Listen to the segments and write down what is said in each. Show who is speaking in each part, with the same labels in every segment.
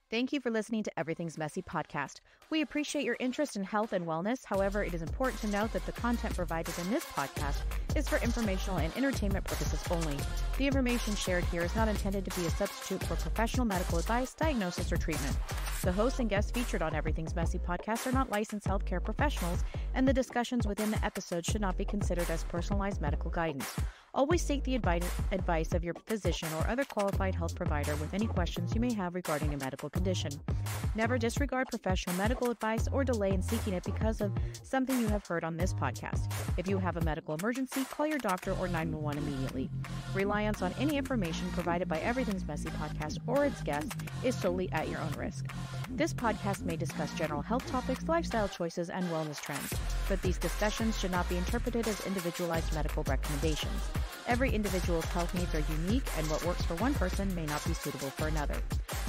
Speaker 1: Thank you for listening to Everything's Messy podcast. We appreciate your interest in health and wellness. However, it is important to note that the content provided in this podcast is for informational and entertainment purposes only. The information shared here is not intended to be a substitute for professional medical advice, diagnosis, or treatment. The hosts and guests featured on Everything's Messy podcast are not licensed healthcare professionals, and the discussions within the episode should not be considered as personalized medical guidance. Always seek the advice of your physician or other qualified health provider with any questions you may have regarding a medical condition. Never disregard professional medical advice or delay in seeking it because of something you have heard on this podcast. If you have a medical emergency, call your doctor or 911 immediately. Reliance on any information provided by Everything's Messy podcast or its guests is solely at your own risk. This podcast may discuss general health topics, lifestyle choices, and wellness trends, but these discussions should not be interpreted as individualized medical recommendations. Every individual's health needs are unique, and what works for one person may not be suitable for another.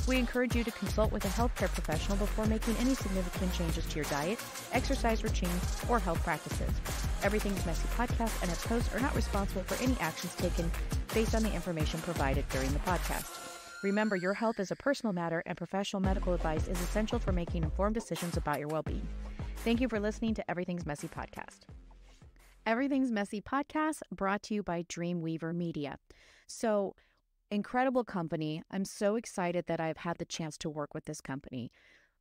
Speaker 1: We encourage you to consult with a healthcare professional before making any significant changes to your diet, exercise routine, or health practices. Everything's Messy podcast and its hosts are not responsible for any actions taken based on the information provided during the podcast. Remember, your health is a personal matter, and professional medical advice is essential for making informed decisions about your well-being. Thank you for listening to Everything's Messy podcast. Everything's Messy podcast brought to you by Dreamweaver Media. So, incredible company. I'm so excited that I've had the chance to work with this company.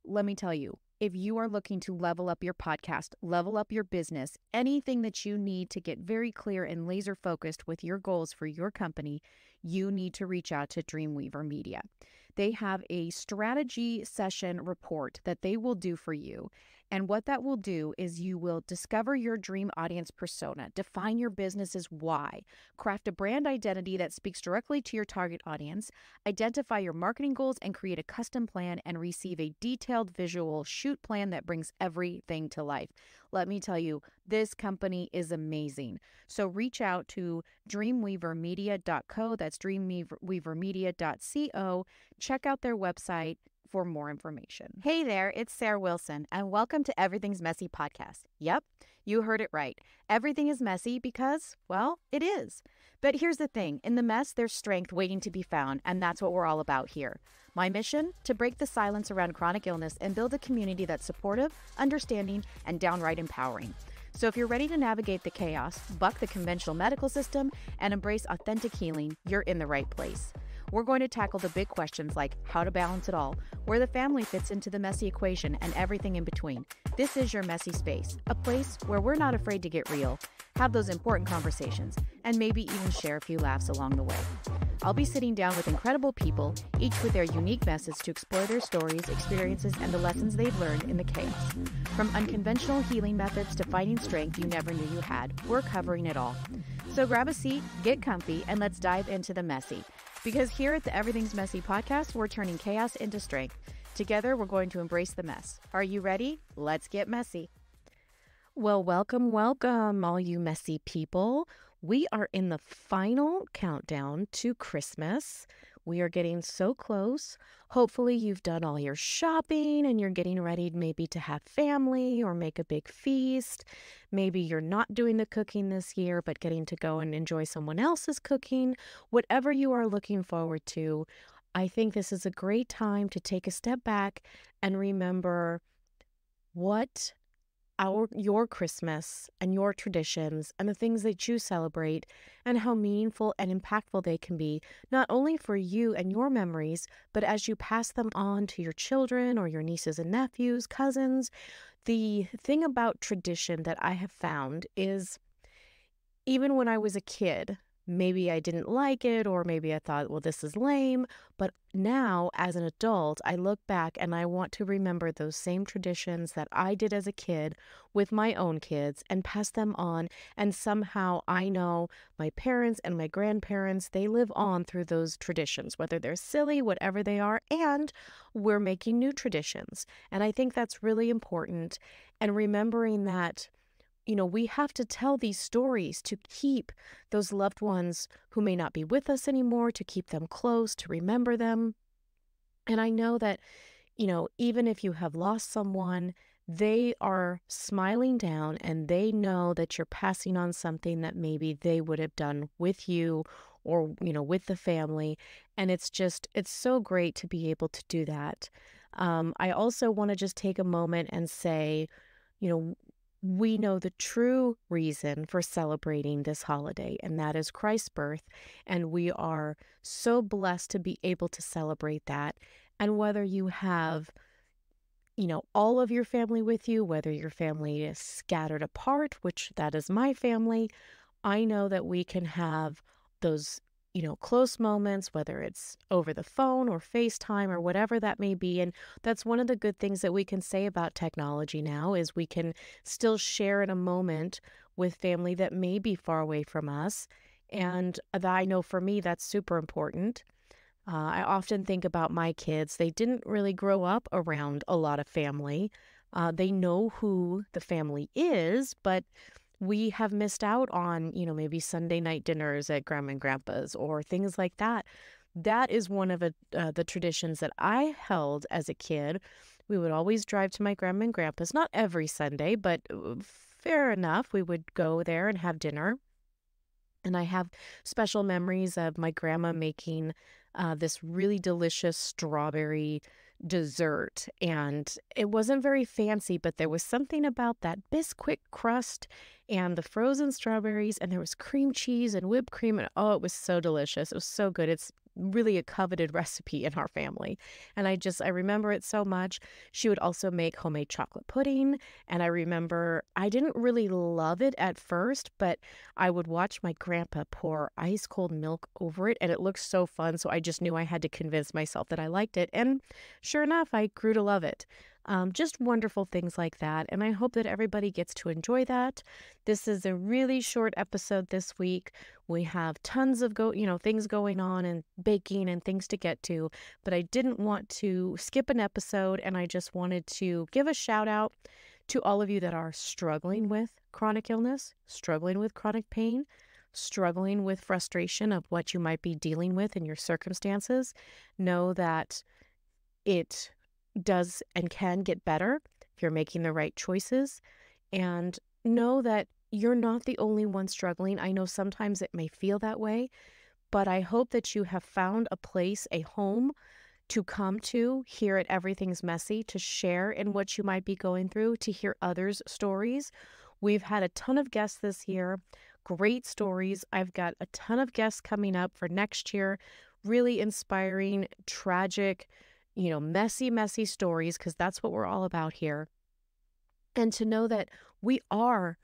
Speaker 1: Let me tell you, if you are looking to level up your podcast, level up your business, anything that you need to get very clear and laser focused with your goals for your company, you need to reach out to Dreamweaver Media. They have a strategy session report that they will do for you. And what that will do is you will discover your dream audience persona, define your business's why, craft a brand identity that speaks directly to your target audience, identify your marketing goals, and create a custom plan and receive a detailed visual shoot plan that brings everything to life. Let me tell you, this company is amazing. So reach out to dreamweavermedia.co. That's dreamweavermedia.co. Check out their website for more information. Hey there, it's Sarah Wilson, and welcome to Everything's Messy podcast. Yep, you heard it right. Everything is messy because, well, it is. But here's the thing, in the mess, there's strength waiting to be found, and that's what we're all about here. My mission? To break the silence around chronic illness and build a community that's supportive, understanding, and downright empowering. So if you're ready to navigate the chaos, buck the conventional medical system, and embrace authentic healing, you're in the right place. We're going to tackle the big questions like how to balance it all, where the family fits into the messy equation, and everything in between. This is your messy space, a place where we're not afraid to get real, have those important conversations, and maybe even share a few laughs along the way. I'll be sitting down with incredible people, each with their unique message to explore their stories, experiences, and the lessons they've learned in the chaos. From unconventional healing methods to finding strength you never knew you had, we're covering it all. So grab a seat, get comfy, and let's dive into the messy. Because here at the Everything's Messy podcast, we're turning chaos into strength. Together, we're going to embrace the mess. Are you ready? Let's get messy. Well, welcome, all you messy people. We are in the final countdown to Christmas. We are getting so close. Hopefully you've done all your shopping and you're getting ready maybe to have family or make a big feast. Maybe you're not doing the cooking this year, but getting to go and enjoy someone else's cooking. Whatever you are looking forward to, I think this is a great time to take a step back and remember what your Christmas and your traditions and the things that you celebrate and how meaningful and impactful they can be, not only for you and your memories, but as you pass them on to your children or your nieces and nephews, cousins. The thing about tradition that I have found is even when I was a kid, maybe I didn't like it, or maybe I thought, well, this is lame. But now, as an adult, I look back and I want to remember those same traditions that I did as a kid with my own kids and pass them on. And somehow I know my parents and my grandparents, they live on through those traditions, whether they're silly, whatever they are, and we're making new traditions. And I think that's really important. And remembering that we have to tell these stories to keep those loved ones who may not be with us anymore, to keep them close, to remember them. And I know that, even if you have lost someone, they are smiling down and they know that you're passing on something that maybe they would have done with you or, with the family. And it's so great to be able to do that. I also want to just take a moment and say, you know, we know the true reason for celebrating this holiday, and that is Christ's birth. And we are so blessed to be able to celebrate that. And whether you have, all of your family with you, whether your family is scattered apart, which that is my family, I know that we can have those, close moments, whether it's over the phone or FaceTime or whatever that may be. And that's one of the good things that we can say about technology now is we can still share in a moment with family that may be far away from us. And I know for me, that's super important. I often think about my kids. They didn't really grow up around a lot of family. They know who the family is, but we have missed out on, maybe Sunday night dinners at grandma and grandpa's or things like that. That is one of the traditions that I held as a kid. We would always drive to my grandma and grandpa's, not every Sunday, but fair enough. We would go there and have dinner. And I have special memories of my grandma making this really delicious strawberry dessert. And it wasn't very fancy, but there was something about that Bisquick crust and the frozen strawberries, and there was cream cheese and whipped cream. And oh, it was so delicious. It was so good. It's really a coveted recipe in our family. And I remember it so much. She would also make homemade chocolate pudding. And I remember I didn't really love it at first, but I would watch my grandpa pour ice cold milk over it, and it looked so fun. So I just knew I had to convince myself that I liked it. And sure enough, I grew to love it. Just wonderful things like that. And I hope that everybody gets to enjoy that. This is a really short episode this week. We have tons of things going on and baking and things to get to, but I didn't want to skip an episode, and I just wanted to give a shout out to all of you that are struggling with chronic illness, struggling with chronic pain, struggling with frustration of what you might be dealing with in your circumstances. Know that it does and can get better if you're making the right choices, and know that you're not the only one struggling. I know sometimes it may feel that way, but I hope that you have found a place, a home to come to here at Everything's Messy, to share in what you might be going through, to hear others' stories. We've had a ton of guests this year, great stories. I've got a ton of guests coming up for next year, really inspiring, tragic, messy, messy stories, because that's what we're all about here. And to know that we are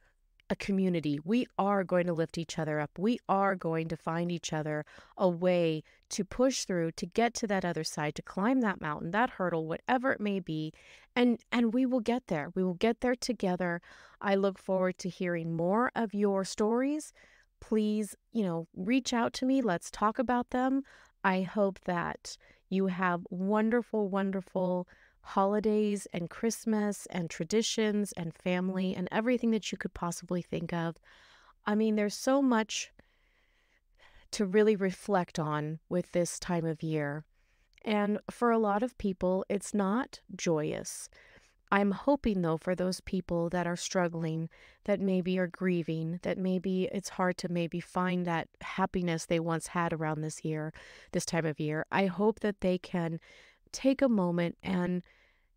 Speaker 1: a community. We are going to lift each other up. We are going to find each other a way to push through, to get to that other side, to climb that mountain, that hurdle, whatever it may be. And we will get there. We will get there together. I look forward to hearing more of your stories. Please, reach out to me. Let's talk about them. I hope that you have wonderful, wonderful holidays and Christmas and traditions and family and everything that you could possibly think of. I mean, there's so much to really reflect on with this time of year. And for a lot of people, it's not joyous. I'm hoping, though, for those people that are struggling, that maybe are grieving, that maybe it's hard to maybe find that happiness they once had around this time of year. I hope that they can take a moment and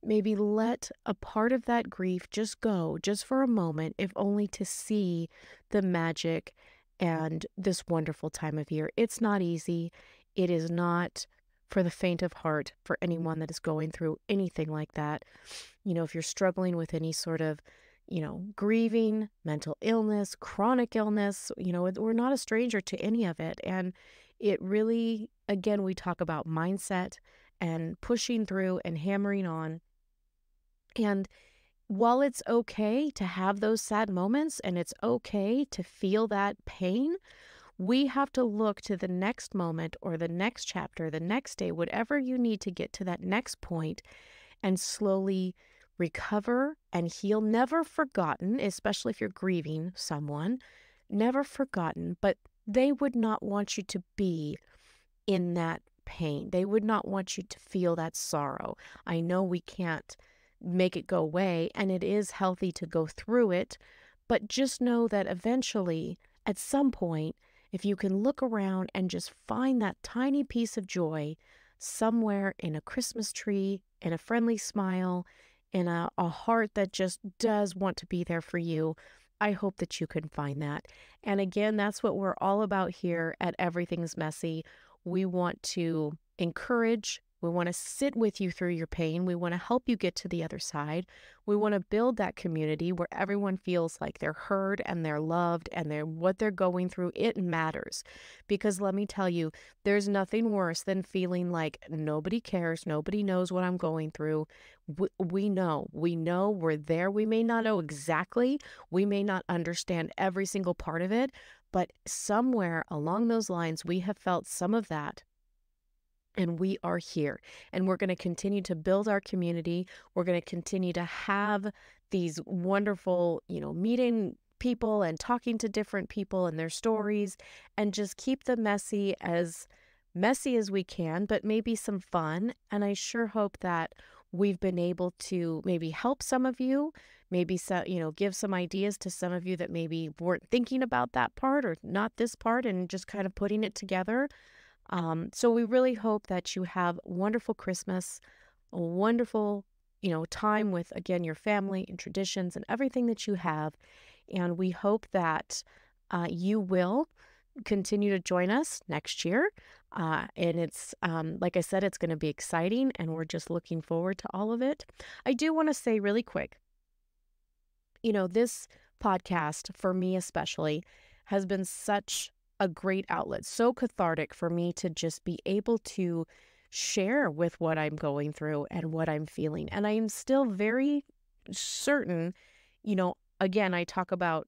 Speaker 1: maybe let a part of that grief just go, just for a moment, if only to see the magic and this wonderful time of year. It's not easy. It is not for the faint of heart for anyone that is going through anything like that. If you're struggling with any sort of, grieving, mental illness, chronic illness, we're not a stranger to any of it. And it really, again, we talk about mindset and pushing through and hammering on. And while it's okay to have those sad moments and it's okay to feel that pain, we have to look to the next moment or the next chapter, the next day, whatever you need to get to that next point, and slowly recover and heal. Never forgotten, especially if you're grieving someone, never forgotten, but they would not want you to be in that pain. They would not want you to feel that sorrow. I know we can't make it go away, and it is healthy to go through it, but just know that eventually, at some point, if you can look around and just find that tiny piece of joy somewhere in a Christmas tree, in a friendly smile, in a heart that just does want to be there for you, I hope that you can find that. And again, that's what we're all about here at Everything's Messy. We want to encourage, we want to sit with you through your pain. We want to help you get to the other side. We want to build that community where everyone feels like they're heard and they're loved and what they're going through, it matters. Because let me tell you, there's nothing worse than feeling like nobody cares, nobody knows what I'm going through. We know we're there. We may not know exactly, we may not understand every single part of it, but somewhere along those lines, we have felt some of that. And we are here, and we're going to continue to build our community. We're going to continue to have these wonderful, meeting people and talking to different people and their stories, and just keep the messy as we can, but maybe some fun. And I sure hope that we've been able to maybe help some of you, maybe give some ideas to some of you that maybe weren't thinking about that part or not this part, and just kind of putting it together. So we really hope that you have a wonderful Christmas, a wonderful, time with, again, your family and traditions and everything that you have. And we hope that you will continue to join us next year. And it's, like I said, it's going to be exciting, and we're just looking forward to all of it. I do want to say really quick, this podcast, for me especially, has been such a great outlet, so cathartic for me to just be able to share with what I'm going through and what I'm feeling. And I am still very certain, again, I talk about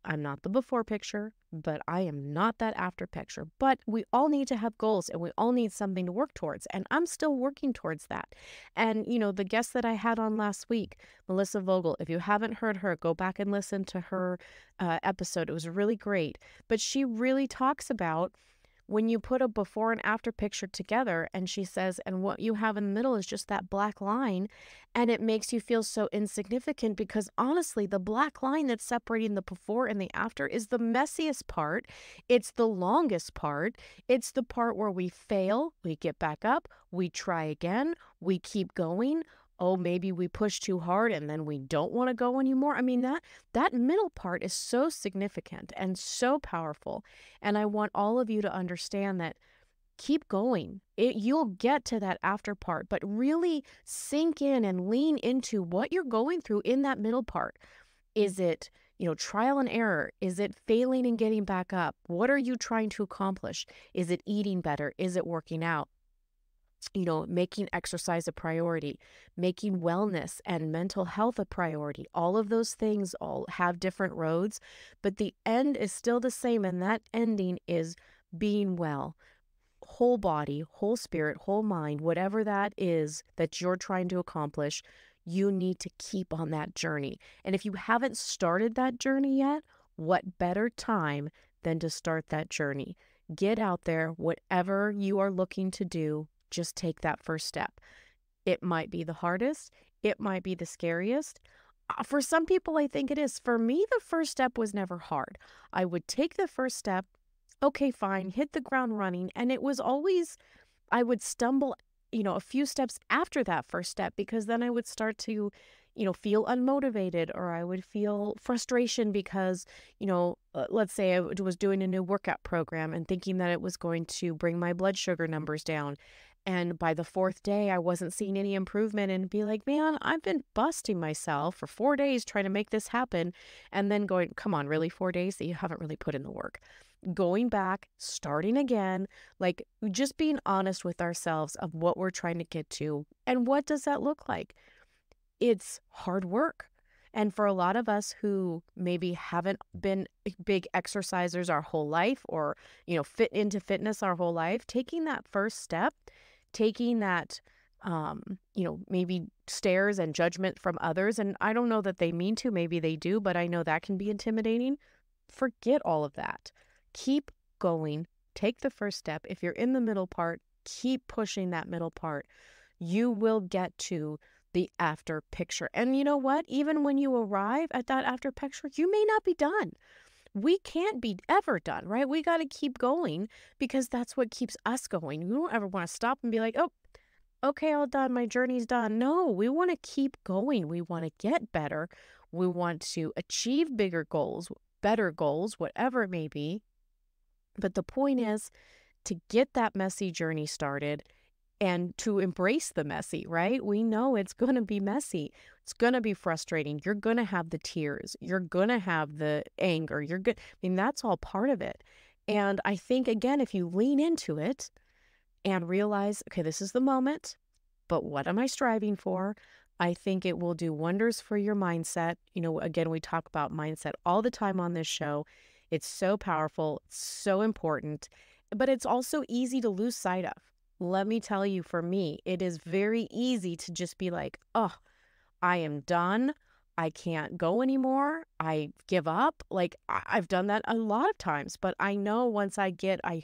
Speaker 1: I'm not the before picture, but I am not that after picture. But we all need to have goals, and we all need something to work towards. And I'm still working towards that. And, the guest that I had on last week, Melissa Vogel, if you haven't heard her, go back and listen to her episode. It was really great. But she really talks about when you put a before and after picture together, and she says, and what you have in the middle is just that black line, and it makes you feel so insignificant, because honestly, the black line that's separating the before and the after is the messiest part. It's the longest part. It's the part where we fail, we get back up, we try again, we keep going. Oh, maybe we push too hard and then we don't want to go anymore. I mean, that middle part is so significant and so powerful. And I want all of you to understand that keep going. You'll get to that after part, but really sink in and lean into what you're going through in that middle part. Is it, trial and error? Is it failing and getting back up? What are you trying to accomplish? Is it eating better? Is it working out? Making exercise a priority, making wellness and mental health a priority. All of those things all have different roads, but the end is still the same. And that ending is being well, whole body, whole spirit, whole mind, whatever that is that you're trying to accomplish, you need to keep on that journey. And if you haven't started that journey yet, what better time than to start that journey? Get out there, whatever you are looking to do. Just take that first step. It might be the hardest. It might be the scariest. For some people, I think it is. For me, the first step was never hard. I would take the first step. Okay, fine. Hit the ground running. And it was always, I would stumble, a few steps after that first step, because then I would start to, feel unmotivated, or I would feel frustration because, let's say I was doing a new workout program and thinking that it was going to bring my blood sugar numbers down. And by the fourth day, I wasn't seeing any improvement, and be like, man, I've been busting myself for 4 days trying to make this happen. And then going, come on, really 4 days that you haven't really put in the work? Going back, starting again, like just being honest with ourselves of what we're trying to get to. And what does that look like? It's hard work. And for a lot of us who maybe haven't been big exercisers our whole life, or, fit into fitness our whole life, taking that first step, taking that, maybe stares and judgment from others. And I don't know that they mean to, maybe they do, but I know that can be intimidating. Forget all of that. Keep going. Take the first step. If you're in the middle part, keep pushing that middle part. You will get to the after picture. And you know what? Even when you arrive at that after picture, you may not be done.
Speaker 2: we can't be ever done, right? We got to keep going because that's what keeps us going. We don't ever want to stop and be like, oh, okay, all done. My journey's done. No, we want to keep going. We want to get better. We want to achieve bigger goals, better goals, whatever it may be. But the point is to get that messy journey started and to embrace the messy, right? We know it's going to be messy. It's going to be frustrating. You're going to have the tears. You're going to have the anger. You're good. I mean, that's all part of it. And I think, again, if you lean into it and realize, okay, this is the moment, but what am I striving for? I think it will do wonders for your mindset. You know, again, we talk about mindset all the time on this show. It's so powerful, it's so important, but it's also easy to lose sight of. Let me tell you, for me, it is very easy to just be like, oh, I am done. I can't go anymore. I give up. Like, I've done that a lot of times, but I know once I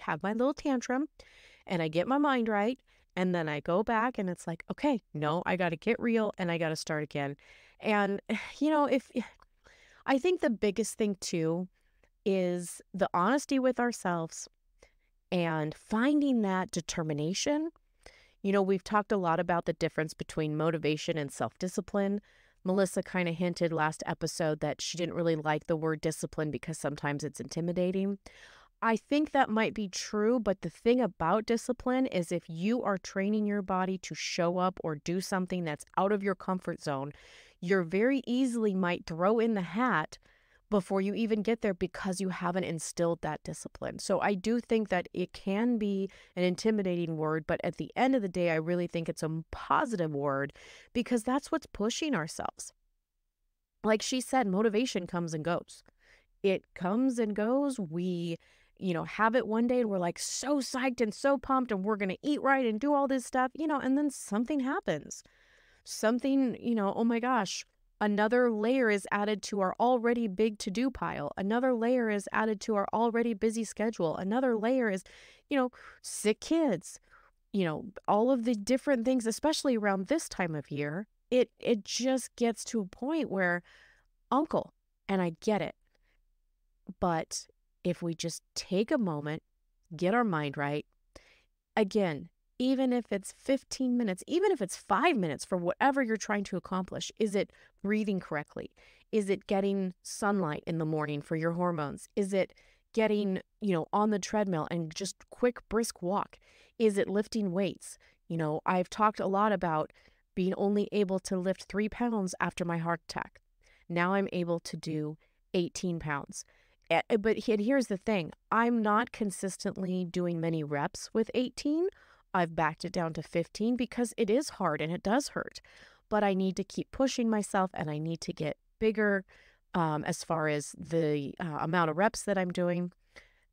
Speaker 2: have my little tantrum and I get my mind right, and then I go back and it's like, okay, no, I got to get real and I got to start again. And, I think the biggest thing too is the honesty with ourselves and finding that determination. We've talked a lot about the difference between motivation and self-discipline. Melissa kind of hinted last episode that she didn't really like the word discipline because sometimes it's intimidating. I think that might be true, but the thing about discipline is if you are training your body to show up or do something that's out of your comfort zone, you're very easily might throw in the hat before you even get there because you haven't instilled that discipline. So I do think that it can be an intimidating word, but at the end of the day, I really think it's a positive word because that's what's pushing ourselves. Like she said, motivation comes and goes. It comes and goes. We, have it one day and we're like so psyched and so pumped and we're going to eat right and do all this stuff, and then something happens. Something, oh my gosh, another layer is added to our already big to-do pile. Another layer is added to our already busy schedule. Another layer is, sick kids, all of the different things, especially around this time of year. It just gets to a point where, uncle, and I get it, but if we just take a moment, get our mind right, again, even if it's 15 minutes, even if it's 5 minutes for whatever you're trying to accomplish, is it breathing correctly? Is it getting sunlight in the morning for your hormones? Is it getting, on the treadmill and just quick brisk walk? Is it lifting weights? I've talked a lot about being only able to lift 3 pounds after my heart attack. Now I'm able to do 18 pounds. But here's the thing. I'm not consistently doing many reps with 18. I've backed it down to 15 because it is hard and it does hurt. But I need to keep pushing myself and I need to get bigger as far as the amount of reps that I'm doing,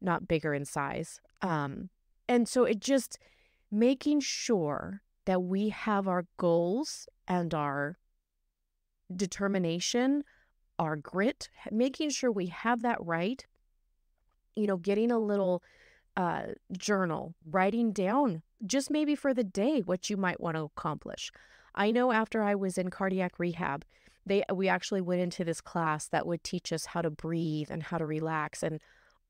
Speaker 2: not bigger in size. And so it just making sure that we have our goals and our determination, our grit, making sure we have that right, getting a little journal, writing down just maybe for the day what you might want to accomplish. I know after I was in cardiac rehab, we actually went into this class that would teach us how to breathe and how to relax. And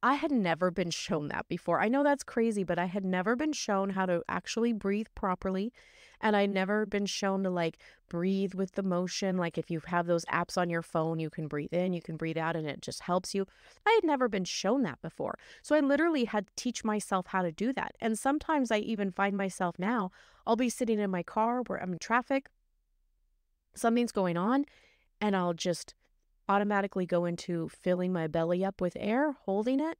Speaker 2: I had never been shown that before. I know that's crazy, but I had never been shown how to actually breathe properly. And I'd never been shown to breathe with the motion. Like if you have those apps on your phone, you can breathe in, you can breathe out, and it just helps you. I had never been shown that before. So I literally had to teach myself how to do that. And sometimes I even find myself now, I'll be sitting in my car where I'm in traffic, something's going on, and I'll just automatically go into filling my belly up with air, holding it,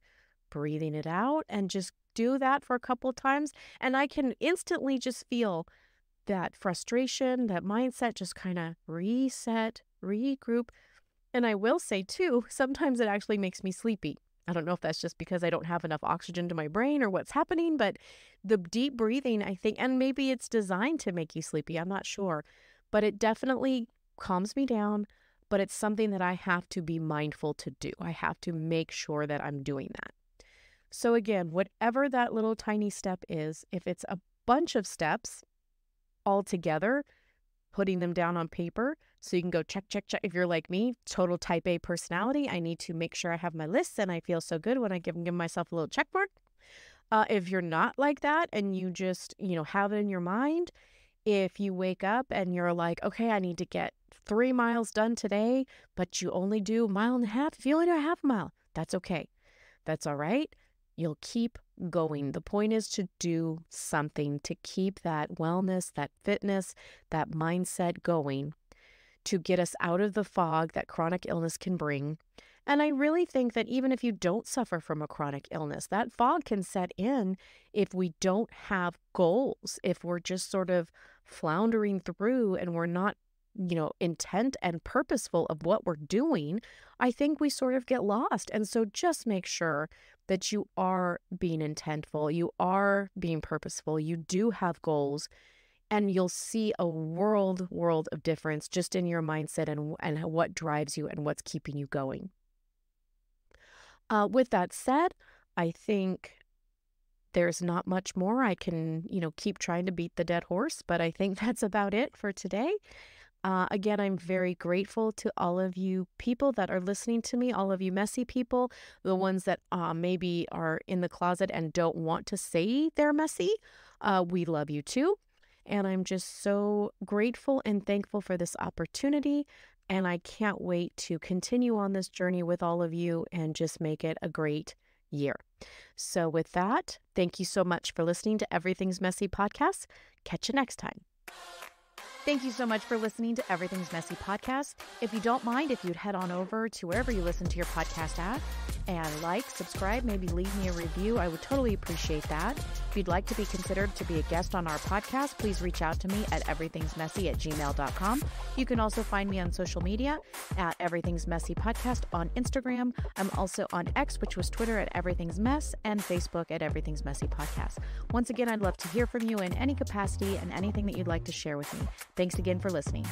Speaker 2: breathing it out, and just do that for a couple of times. And I can instantly just feel that frustration, that mindset just kind of reset, regroup. And I will say too, sometimes it actually makes me sleepy. I don't know if that's just because I don't have enough oxygen to my brain or what's happening, but the deep breathing, I think, and maybe it's designed to make you sleepy, I'm not sure, but it definitely calms me down. But it's something that I have to be mindful to do. I have to make sure that I'm doing that. So again, whatever that little tiny step is, if it's a bunch of steps all together, putting them down on paper so you can go check. If you're like me, total type A personality, I need to make sure I have my lists and I feel so good when I give myself a little check mark. If you're not like that and you just, have it in your mind, if you wake up and you're like, okay, I need to get 3 miles done today, but you only do 1.5 miles, if you only do a half mile, that's okay. That's all right. You'll keep going. The point is to do something to keep that wellness, that fitness, that mindset going, to get us out of the fog that chronic illness can bring. And I really think that even if you don't suffer from a chronic illness, that fog can set in if we don't have goals, if we're just sort of floundering through and we're not, intent and purposeful of what we're doing. I think we sort of get lost. And so just make sure that you are being intentful, you are being purposeful, you do have goals, and you'll see a world of difference just in your mindset and what drives you and what's keeping you going. With that said, I think there's not much more. I can, keep trying to beat the dead horse, but I think that's about it for today. Again, I'm very grateful to all of you people that are listening to me, all of you messy people, the ones that maybe are in the closet and don't want to say they're messy. We love you too. And I'm just so grateful and thankful for this opportunity. And I can't wait to continue on this journey with all of you and just make it a great year. So with that, thank you so much for listening to Everything's Messy podcast. Catch you next time.
Speaker 1: Thank you so much for listening to Everything's Messy podcast. If you don't mind, if you'd head on over to wherever you listen to your podcast at and subscribe, maybe leave me a review. I would totally appreciate that. If you'd like to be considered to be a guest on our podcast, please reach out to me at everythingsmessy@gmail.com. You can also find me on social media at Everything's Messy Podcast on Instagram. I'm also on X, which was Twitter, at Everything's Mess, and Facebook at Everything's Messy Podcast. Once again, I'd love to hear from you in any capacity and anything that you'd like to share with me. Thanks again for listening.